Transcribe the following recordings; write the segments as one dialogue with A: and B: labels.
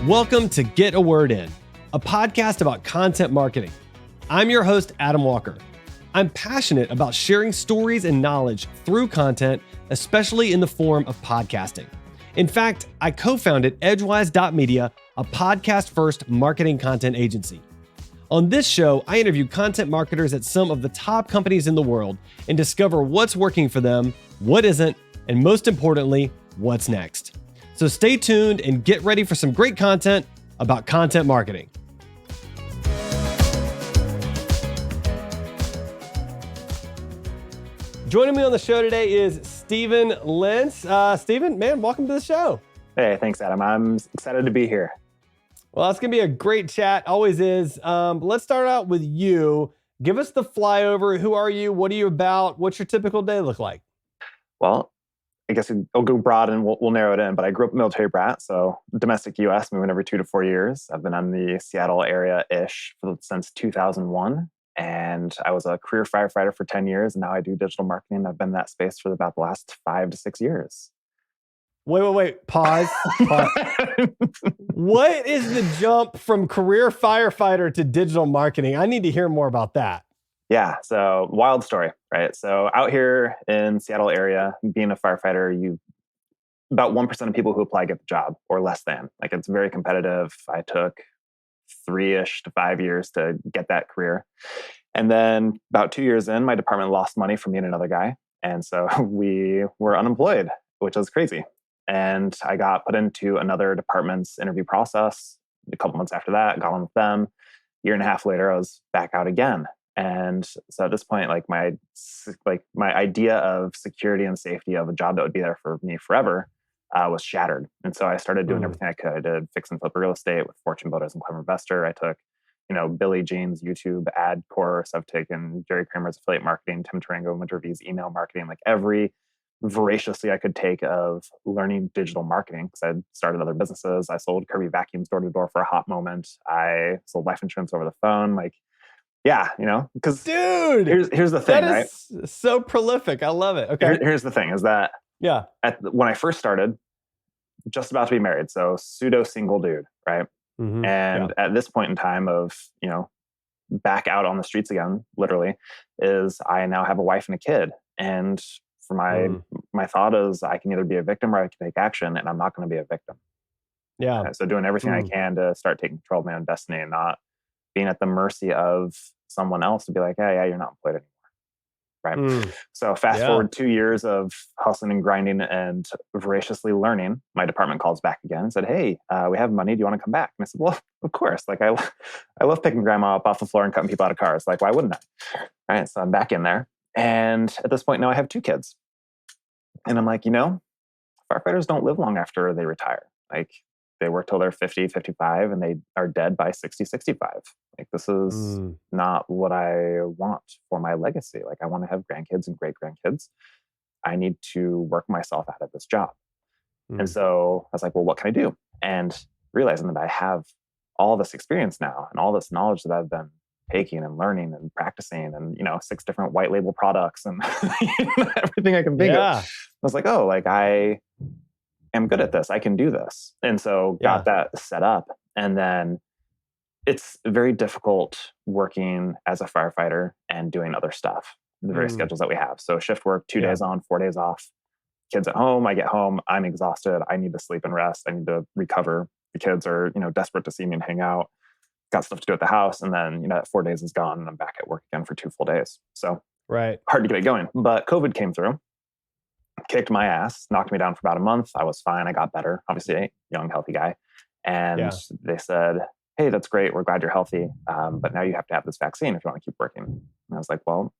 A: Welcome to Get a Word In, a podcast about content marketing. I'm your host, Adam Walker. I'm passionate about sharing stories and knowledge through content, especially in the form of podcasting. In fact, I co-founded Edgewise.media, a podcast-first marketing content agency. On this show, I interview content marketers at some of the top companies in the world and discover what's working for them, what isn't, and most importantly, what's next. So stay tuned and get ready for some great content about content marketing. Joining me on the show today is Steven Lentz. Steven, man, welcome to the show.
B: Hey, thanks, Adam. I'm excited to be here.
A: Well, it's going to be a great chat. Always is. Let's start out with you. Give us the flyover. Who are you? What are you about? What's your typical day look like?
B: Well, I guess I'll go broad and we'll narrow it in. But I grew up a military brat, so domestic U.S., moving every 2 to 4 years. I've been in the Seattle area-ish since 2001. And I was a career firefighter for 10 years. And now I do digital marketing. I've been in that space for about the last 5 to 6 years.
A: Wait. Pause. What is the jump from career firefighter to digital marketing? I need to hear more about that.
B: Yeah, so wild story, right? So out here in Seattle area, being a firefighter, about 1% of people who apply get the job or less than. Like, it's very competitive. I took 3-ish to 5 years to get that career. And then about 2 years in, my department lost money from me and another guy. And so we were unemployed, which was crazy. And I got put into another department's interview process. A couple months after that, got on with them. A year and a half later, I was back out again. And so at this point, my idea of security and safety of a job that would be there for me forever was shattered. And so I started doing everything I could. I did fix and flip real estate with Fortune Builders and Clever Investor. I took, Billy Jean's YouTube ad course. I've taken Jerry Kramer's affiliate marketing, Tim Tarango, Winter V's email marketing, like every voraciously I could take of learning digital marketing, because I'd started other businesses. I sold Kirby vacuums door to door for a hot moment. I sold life insurance over the phone. Yeah, because
A: dude,
B: here's the thing,
A: that is right? So prolific. I love it. Okay.
B: Here's the thing is that when I first started, just about to be married, so pseudo single dude, right? Mm-hmm. And at this point in time of, back out on the streets again, literally, is I now have a wife and a kid. And for my thought is I can either be a victim or I can take action, and I'm not going to be a victim.
A: Yeah.
B: So doing everything I can to start taking control of my own destiny and not being at the mercy of someone else to be like, hey, yeah, you're not employed anymore. Right. So fast forward 2 years of hustling and grinding and voraciously learning, my department calls back again and said, hey, we have money. Do you want to come back? And I said, well, of course. I love picking grandma up off the floor and cutting people out of cars. Why wouldn't I? All right. So I'm back in there. And at this point now I have 2 kids. And I'm like, firefighters don't live long after they retire. They work till they're 50, 55, and they are dead by 60, 65. This is not what I want for my legacy. I want to have grandkids and great grandkids. I need to work myself out of this job. And so I was like, well, what can I do? And realizing that I have all this experience now and all this knowledge that I've been taking and learning and practicing and, 6 different white label products and everything I can think of. I was like, I am good at this. I can do this. And so got that set up. And then it's very difficult working as a firefighter and doing other stuff, the very schedules that we have. So shift work, 2 days on, 4 days off, kids at home. I get home, I'm exhausted. I need to sleep and rest. I need to recover. The kids are, desperate to see me and hang out. Got stuff to do at the house. And then, that 4 days is gone and I'm back at work again for 2 full days. So hard to get it going. But COVID came through, kicked my ass, knocked me down for about a month. I was fine. I got better. Obviously a young, healthy guy. And they said, hey, that's great. We're glad you're healthy. But now you have to have this vaccine if you want to keep working. And I was like, well,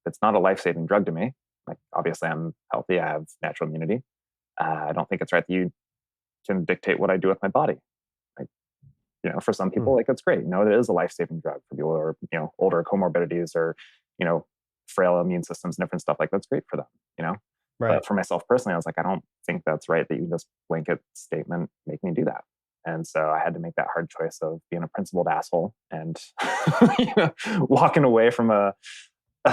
B: it's not a life-saving drug to me. Obviously I'm healthy. I have natural immunity. I don't think it's right that you can dictate what I do with my body. For some people, that's great. It is a life-saving drug for people who are, older comorbidities or, frail immune systems and different stuff. That's great for them, Right. But for myself personally, I was like, I don't think that's right that you just blanket statement make me do that. And so I had to make that hard choice of being a principled asshole and walking away from a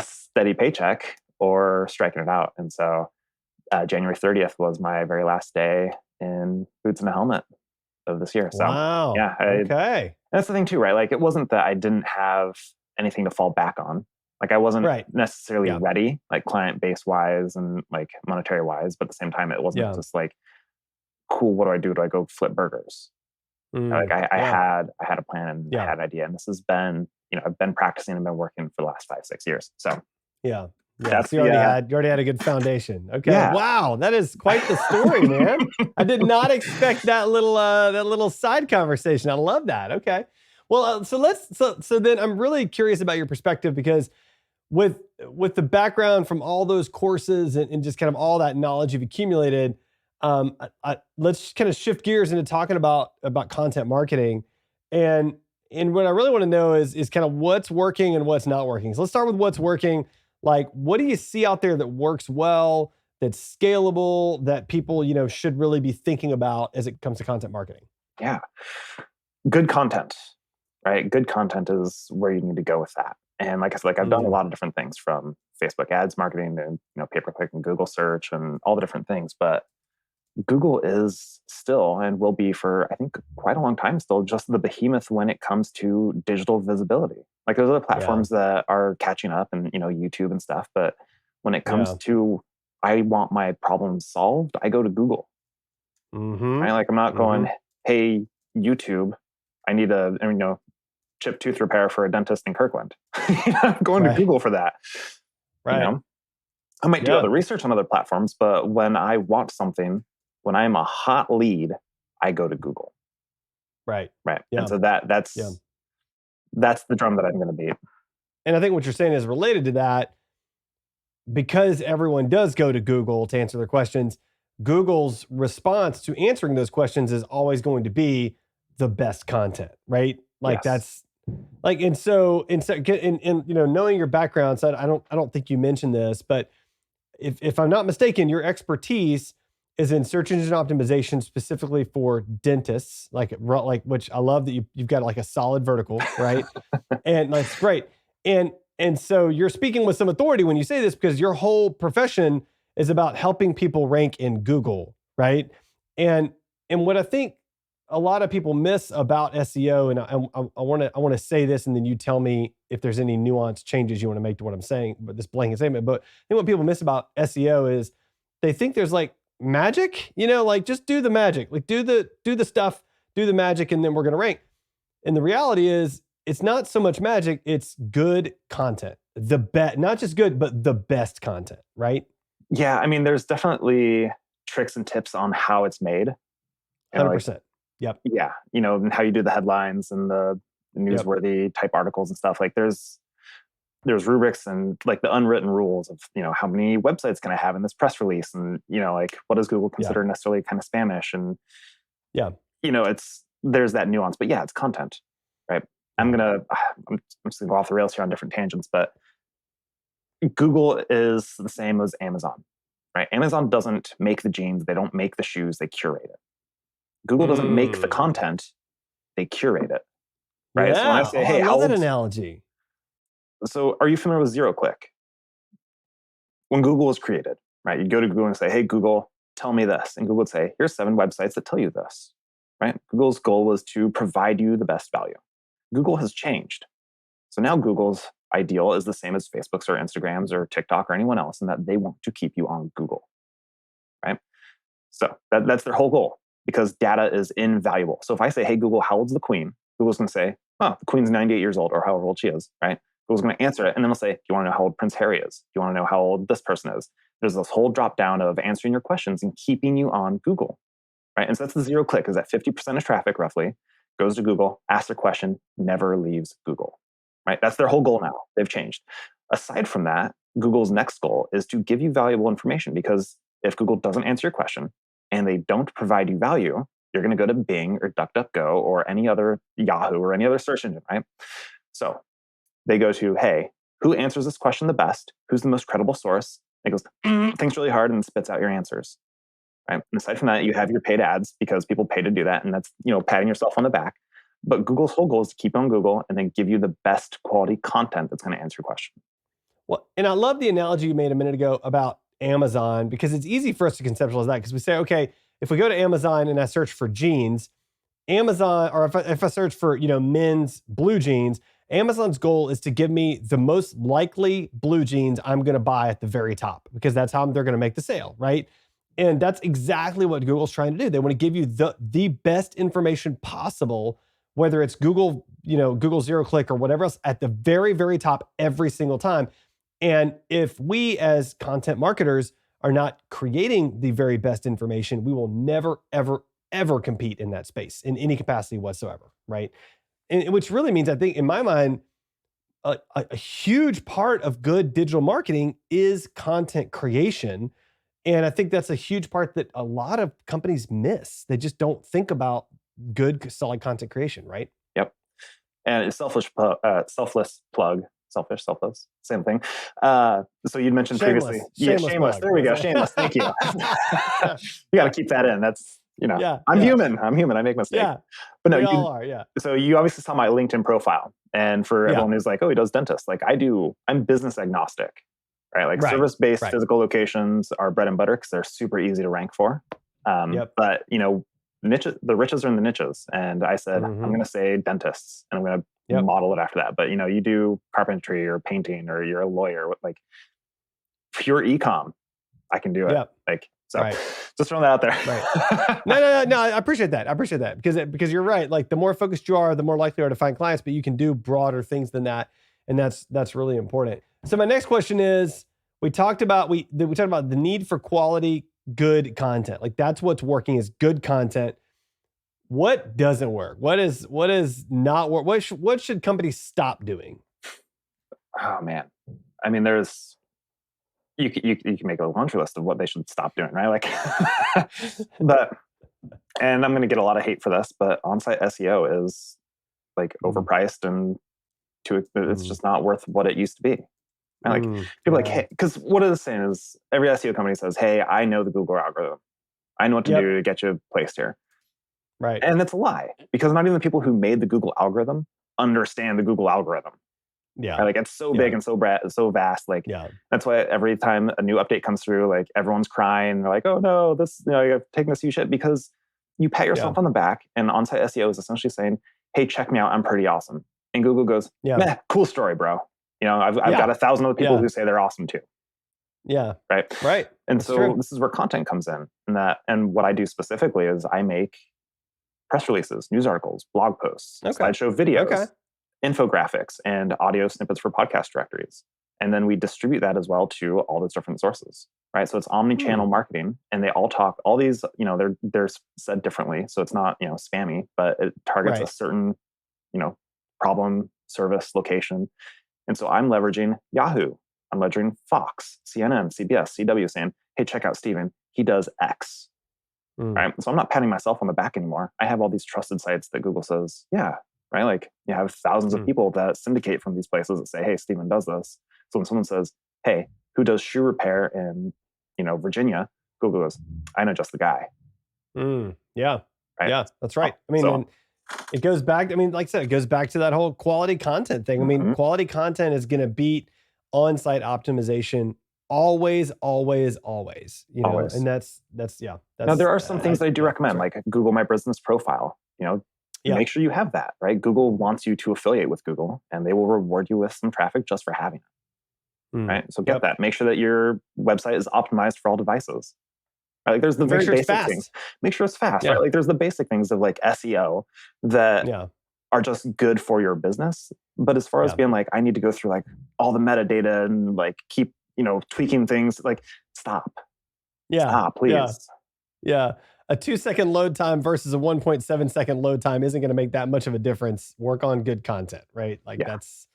B: steady paycheck or striking it out. And so January 30th was my very last day in boots and a helmet. of this year. So
A: wow.
B: yeah,
A: Okay.
B: that's the thing too, right? Like it wasn't that I didn't have anything to fall back on. Like I wasn't necessarily ready, like client base wise and like monetary wise, but at the same time, it wasn't just like, cool, what do I do? Do I go flip burgers? Like I had a plan and I had an idea, and this has been, I've been practicing and been working for the last 5-6 years. So
A: yeah. So you already had a good foundation. Okay.
B: Yeah.
A: Wow, that is quite the story, man. I did not expect that little side conversation. I love that. Okay. Well, so then I'm really curious about your perspective, because with the background from all those courses and just kind of all that knowledge you've accumulated, let's kind of shift gears into talking about content marketing, and what I really want to know is kind of what's working and what's not working. So let's start with what's working. Like, what do you see out there that works well, that's scalable, that people should really be thinking about as it comes to content marketing?
B: Yeah, good content, right? Good content is where you need to go with that. And like I said, I've done a lot of different things, from Facebook ads marketing to pay-per-click and Google search and all the different things, but Google is still, and will be for I think quite a long time still, just the behemoth when it comes to digital visibility. Like there's other platforms that are catching up, and YouTube and stuff, but when it comes to I want my problem solved, I go to Google. Right? Like I'm not going, hey YouTube, I need a chip tooth repair for a dentist in Kirkland. I'm going to Google for that. Right. I might do other research on other platforms, but when I want something, when I'm a hot lead, I go to Google. Right. Yeah. And so that's the drum that I'm going to beat.
A: And I think what you're saying is related to that, because everyone does go to Google to answer their questions. Google's response to answering those questions is always going to be the best content, right? Like that's like, and knowing your background, so I don't think you mentioned this, but if I'm not mistaken, your expertise is in search engine optimization, specifically for dentists, like which I love that you've got like a solid vertical, right? And that's great. And so you're speaking with some authority when you say this, because your whole profession is about helping people rank in Google, right? And what I think a lot of people miss about SEO, and I want to say this, and then you tell me if there's any nuanced changes you want to make to what I'm saying, but this blanket statement. But I think what people miss about SEO is they think there's like magic, like just do the magic, like do the stuff, do the magic, and then we're going to rank. And the reality is, it's not so much magic, it's good content. Not just good, but the best content, right?
B: Yeah, I mean, there's definitely tricks and tips on how it's made.
A: 100%. Yep.
B: Yeah, and how you do the headlines and the newsworthy type articles and stuff. Like there's rubrics and like the unwritten rules of, how many websites can I have in this press release? And, like, what does Google consider necessarily kind of spamish? And, there's that nuance, but yeah, it's content, right? I'm just gonna go off the rails here on different tangents, but Google is the same as Amazon, right? Amazon doesn't make the jeans. They don't make the shoes. They curate it. Google doesn't make the content. They curate it, right?
A: Yeah.
B: So when I say, hey,
A: I love that analogy.
B: So are you familiar with zero click? When Google was created, right? You'd go to Google and say, hey, Google, tell me this. And Google would say, here's 7 websites that tell you this, right? Google's goal was to provide you the best value. Google has changed. So now Google's ideal is the same as Facebook's or Instagram's or TikTok or anyone else, in that they want to keep you on Google, right? So that's their whole goal, because data is invaluable. So if I say, hey, Google, how old's the Queen? Google's going to say, oh, the Queen's 98 years old, or however old she is, right? Google's going to answer it, and then they'll say, do you want to know how old Prince Harry is? Do you want to know how old this person is? There's this whole drop down of answering your questions and keeping you on Google, right? And so that's the zero click, is that 50% of traffic roughly goes to Google, asks a question, never leaves Google, right? That's their whole goal now. They've changed. Aside from that, Google's next goal is to give you valuable information, because if Google doesn't answer your question and they don't provide you value, you're going to go to Bing or DuckDuckGo or any other Yahoo or any other search engine, right? So they go to, hey, who answers this question the best? Who's the most credible source? And it goes, thinks really hard and spits out your answers, right? And aside from that, you have your paid ads, because people pay to do that. And that's, patting yourself on the back. But Google's whole goal is to keep on Google and then give you the best quality content that's going to answer your question.
A: Well, and I love the analogy you made a minute ago about Amazon, because it's easy for us to conceptualize that, because we say, okay, if we go to Amazon and I search for jeans, Amazon, or if I search for, men's blue jeans, Amazon's goal is to give me the most likely blue jeans I'm going to buy at the very top, because that's how they're going to make the sale, right? And that's exactly what Google's trying to do. They want to give you the best information possible, whether it's Google, Google zero click or whatever else, at the very, very top every single time. And if we as content marketers are not creating the very best information, we will never, ever, ever compete in that space in any capacity whatsoever, right? And which really means, I think, in my mind, a huge part of good digital marketing is content creation. And I think that's a huge part that a lot of companies miss. They just don't think about good, solid content creation, right?
B: Yep. And it's selfless plug. Selfish, selfless, same thing. So you'd mentioned previously. Shameless.
A: Plug.
B: There we go. Shameless. Thank you. You got to keep that in. That's, I'm human. I make mistakes.
A: Yeah.
B: But no,
A: we all are. Yeah.
B: So you obviously saw my LinkedIn profile. And for everyone who's like, oh, he does dentist. Like I'm business agnostic, right? Like service-based physical locations are bread and butter because they're super easy to rank for. But, niches, the riches are in the niches. And I said, I'm going to say dentists, and I'm going to model it after that. But you do carpentry or painting, or you're a lawyer, like pure e-com, I can do it. Just throwing that out there.
A: Right. No. I appreciate that because you're right. Like, the more focused you are, the more likely you are to find clients. But you can do broader things than that, and that's really important. So my next question is: we talked about the need for quality, good content. Like, that's what's working, is good content. What doesn't work? What is not work? What should companies stop doing?
B: Oh man, I mean, you can make a laundry list of what they should stop doing, right? Like, and I'm going to get a lot of hate for this, but on-site SEO is like overpriced, and it's just not worth what it used to be. And like people like, hey, because what it is saying is every SEO company says, hey, I know the Google algorithm, I know what to do to get you placed here.
A: Right.
B: And that's a lie, because not even the people who made the Google algorithm understand the Google algorithm.
A: Yeah.
B: Right? Like, it's so big and so vast. Like, that's why every time a new update comes through, like, everyone's crying. They're like, oh no, this, you're taking this huge shit, because you pat yourself on the back, and on-site SEO is essentially saying, hey, check me out, I'm pretty awesome. And Google goes, meh, cool story, bro. I've got 1,000 other people who say they're awesome too.
A: Yeah.
B: Right. And that's true. This is where content comes in. And what I do specifically is I make press releases, news articles, blog posts, slideshow videos, infographics, and audio snippets for podcast directories. And then we distribute that as well to all those different sources, right? So it's omni-channel marketing, and they all talk, all these, they're said differently. So it's not, spammy, but it targets a certain, problem, service, location. And so I'm leveraging Yahoo. I'm leveraging Fox, CNN, CBS, CW, saying, hey, check out Steven. He does X. Right. So I'm not patting myself on the back anymore. I have all these trusted sites that Google says, right? Like, you have thousands of people that syndicate from these places that say, hey, Steven does this. So when someone says, hey, who does shoe repair in, Virginia? Google goes, I know just the guy.
A: Yeah.
B: Right?
A: Yeah, that's right. I mean, and it goes back, like I said, it goes back to that whole quality content thing. I mean, quality content is going to beat on-site optimization always, always. And that's.
B: Now, there are some things that I do recommend, like Google My Business Profile. Make sure you have that, right? Google wants you to affiliate with Google, and they will reward you with some traffic just for having it, right? So get that. Make sure that your website is optimized for all devices. Right? Like, there's the very basic things. Make sure it's fast, right? Like, there's the basic things of like SEO that are just good for your business. But as far as being like, I need to go through like all the metadata and like keep tweaking things, like, stop. Stop, please.
A: Yeah. A 2-second load time versus a 1.7 second load time isn't going to make that much of a difference. Work on good content, right? Like, that's.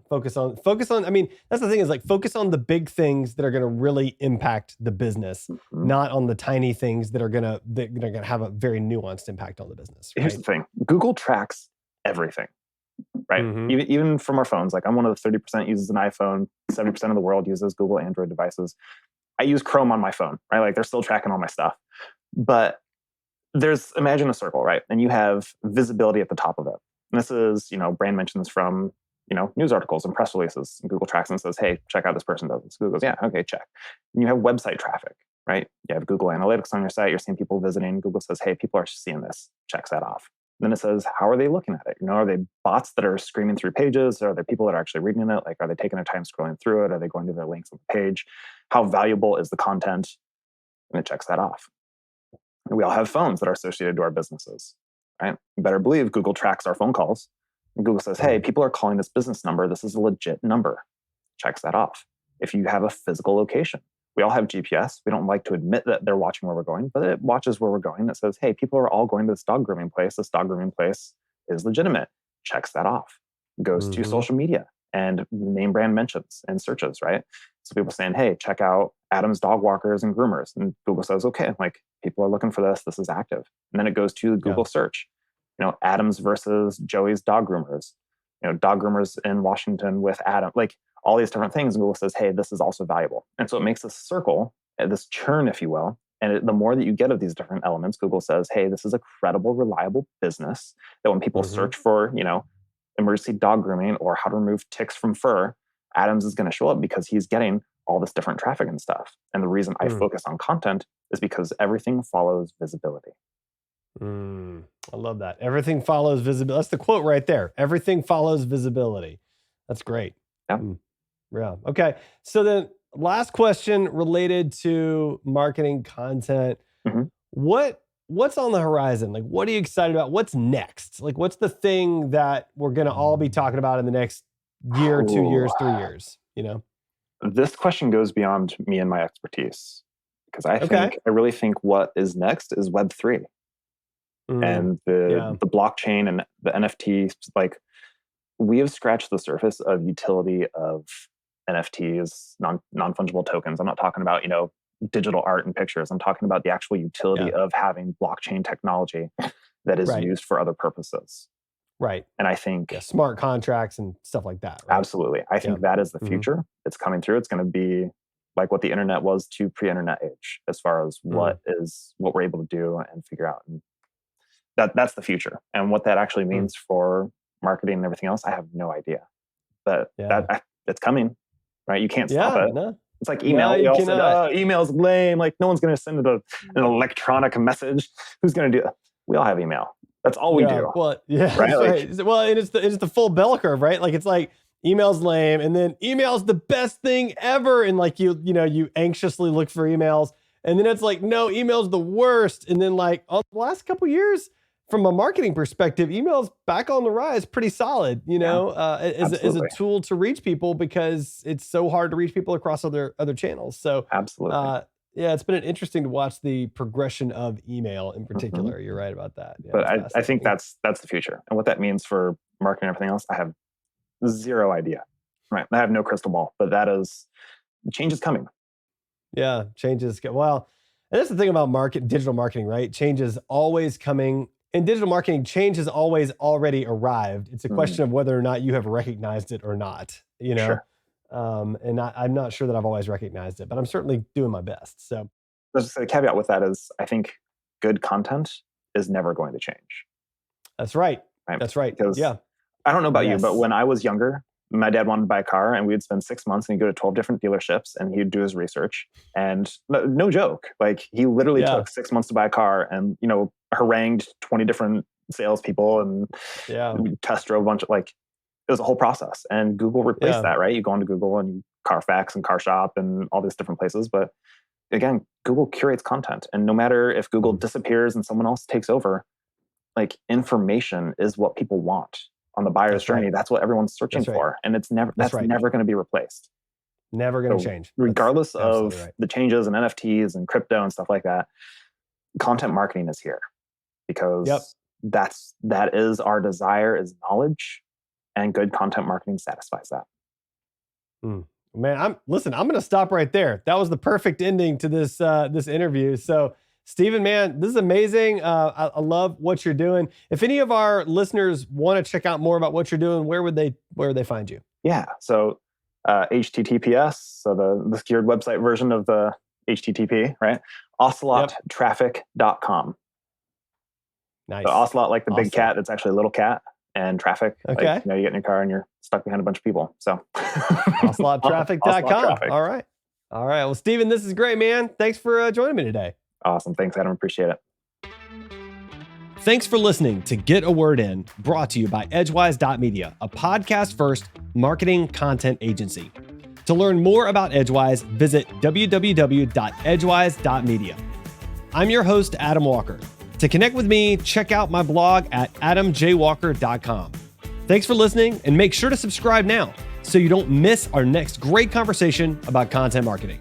A: Focus on. I mean, that's the thing, is like, focus on the big things that are going to really impact the business, not on the tiny things that are going to have a very nuanced impact on the business. Right?
B: Here's the thing: Google tracks everything. Right. Even from our phones. Like, I'm one of the 30% uses an iPhone. 70% of the world uses Google Android devices. I use Chrome on my phone, right? Like, they're still tracking all my stuff. But imagine a circle, right? And you have visibility at the top of it. And this is, brand mentions from, news articles and press releases. And Google tracks and says, hey, check out this person does this. Google goes, yeah, okay, check. And you have website traffic. right? You have Google Analytics on your site. You're seeing people visiting. Google says, hey, people are seeing this. Checks that off. Then it says, how are they looking at it? Are they bots that are screaming through pages? Are there people that are actually reading it? Like, are they taking their time scrolling through it? Are they going to their links on the page? How valuable is the content? And it checks that off. And we all have phones that are associated to our businesses, right? You better believe Google tracks our phone calls. And Google says, hey, people are calling this business number. This is a legit number. Checks that off. If you have a physical location, we all have GPS. We don't like to admit that they're watching where we're going, but it watches where we're going. It says, hey, people are all going to this dog grooming place. This dog grooming place is legitimate. Checks that off. Goes to social media and name brand mentions and searches, right? So people saying, hey, check out Adam's Dog Walkers and Groomers. And Google says, okay, like people are looking for this. This is active. And then it goes to Google search, Adam's versus Joey's Dog Groomers, dog groomers in Washington with Adam, like all these different things. Google says, hey, this is also valuable. And so it makes this circle, this churn, if you will. And the more that you get of these different elements, Google says, hey, this is a credible, reliable business that when people search for, emergency dog grooming or how to remove ticks from fur, Adams is going to show up because he's getting all this different traffic and stuff. And the reason I focus on content is because everything follows visibility.
A: I love that. Everything follows visibility. That's the quote right there. Everything follows visibility. That's great.
B: Yeah.
A: Yeah. Okay. So then last question related to marketing content. What's on the horizon? Like, what are you excited about? What's next? Like, what's the thing that we're going to all be talking about in the next year, 2 years, 3 years,
B: This question goes beyond me and my expertise because I really think what is next is Web3 and the blockchain and the NFTs. Like, we have scratched the surface of utility of NFTs, non-fungible tokens. I'm not talking about, digital art and pictures. I'm talking about the actual utility of having blockchain technology that is used for other purposes.
A: Right.
B: And I think
A: smart contracts and stuff like that. Right?
B: Absolutely. I think that is the future. It's coming through. It's going to be like what the internet was to pre-internet age, as far as what we're able to do and figure out. And that's the future. And what that actually means for marketing and everything else, I have no idea. But it's coming, right? You can't stop it.
A: No.
B: It's like email. We all said, email's lame. Like, no one's going to send an electronic message. Who's going to do it? We all have email. That's all we do.
A: Well, right. Well, and it's the full bell curve, right? Like, it's like email's lame, and then email's the best thing ever. And like you anxiously look for emails, and then it's like, no, email's the worst. And then like on the last couple of years, from a marketing perspective, email's back on the rise, pretty solid, as a tool to reach people because it's so hard to reach people across other channels. So
B: absolutely.
A: It's been interesting to watch the progression of email in particular. You're right about that. Yeah,
B: but I think that's the future. And what that means for marketing and everything else, I have zero idea. Right. I have no crystal ball, but change is coming.
A: Yeah, change is well. And that's the thing about digital marketing, right? Change is always coming. In digital marketing, change has always already arrived. It's a question of whether or not you have recognized it or not,
B: Sure.
A: And I'm not sure that I've always recognized it, but I'm certainly doing my best. So
B: just a caveat with that is I think good content is never going to change.
A: That's right. That's right.
B: Because I don't know about you, but when I was younger, my dad wanted to buy a car and we'd spend 6 months and he'd go to 12 different dealerships and he'd do his research. And no joke, like he literally took 6 months to buy a car and, harangued 20 different salespeople and test drove a bunch of it was a whole process. And Google replaced that, right? You go onto Google and Carfax and CarShop and all these different places. But again, Google curates content. And no matter if Google disappears and someone else takes over, like information is what people want on the buyer's journey. Right. That's what everyone's searching for. And it's never never going to be replaced.
A: Never going to change.
B: Regardless of the changes in NFTs and crypto and stuff like that, content marketing is here because that is our desire is knowledge, and good content marketing satisfies that.
A: Man, I'm going to stop right there. That was the perfect ending to this interview. So Stephen, man, this is amazing. I love what you're doing. If any of our listeners want to check out more about what you're doing, where would they find you?
B: Yeah. So HTTPS, so the secured website version of the HTTP, right? ocelottraffic.com.
A: Nice.
B: So Ocelot, like the big cat, that's actually a little cat, and traffic.
A: Okay.
B: Like, you get in your car and you're stuck behind a bunch of people. So
A: ocelottraffic.com. All right. All right. Well, Steven, this is great, man. Thanks for joining me today.
B: Awesome. Thanks, Adam. Appreciate it.
A: Thanks for listening to Get a Word In, brought to you by Edgewise.media, a podcast-first marketing content agency. To learn more about Edgewise, visit www.edgewise.media. I'm your host, Adam Walker. To connect with me, check out my blog at adamjwalker.com. Thanks for listening, and make sure to subscribe now so you don't miss our next great conversation about content marketing.